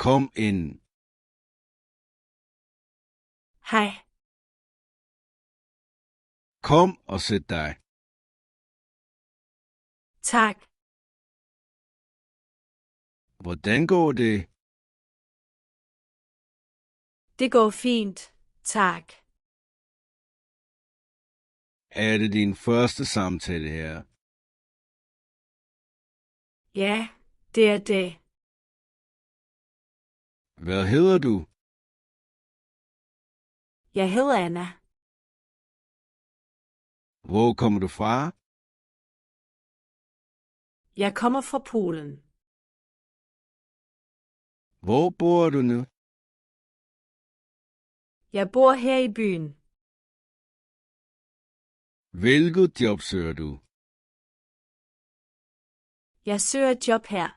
Kom ind. Hej. Kom og sæt dig. Tak. Hvordan går det? Det går fint, tak. Er det din første samtale her? Ja, det er det. Hvad hedder du? Jeg hedder Anna. Hvor kommer du fra? Jeg kommer fra Polen. Hvor bor du nu? Jeg bor her i byen. Hvilket job søger du? Jeg søger et job her.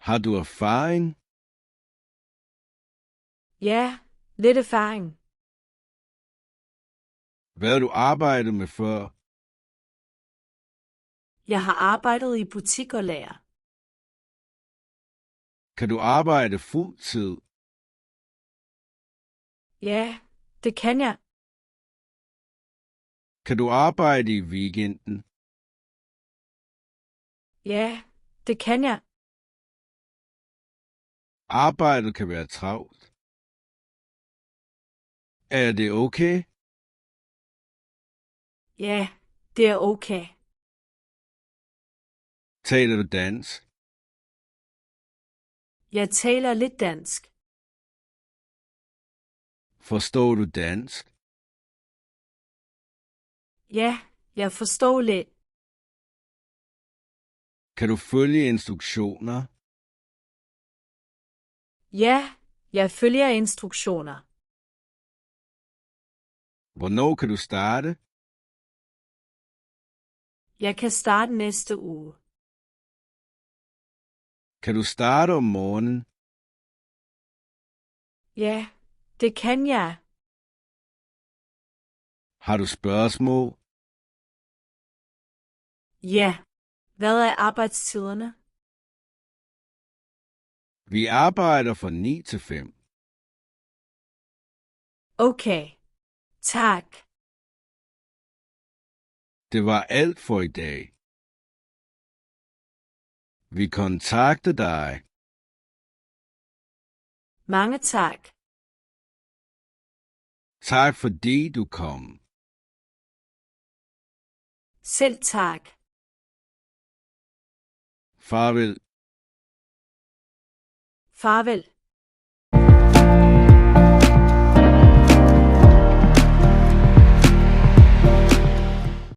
Har du erfaring? Ja, lidt erfaring. Hvad har du arbejdet med før? Jeg har arbejdet i butik og lager. Kan du arbejde fuld tid? Ja, det kan jeg. Kan du arbejde i weekenden? Ja, det kan jeg. Arbejdet kan være travlt. Er det okay? Ja, det er okay. Taler du dansk? Jeg taler lidt dansk. Forstår du dansk? Ja, jeg forstår lidt. Kan du følge instruktioner? Ja, jeg følger instruktioner. Hvornår kan du starte? Jeg kan starte næste uge. Kan du starte om morgenen? Ja, det kan jeg. Har du spørgsmål? Ja. Hvad er arbejdstiderne? Vi arbejder fra 9 til 5. Okay. Tak. Det var alt for i dag. Vi kontakter dig. Mange tak. Tak fordi du kom. Selv tak. Farvel. Farvel.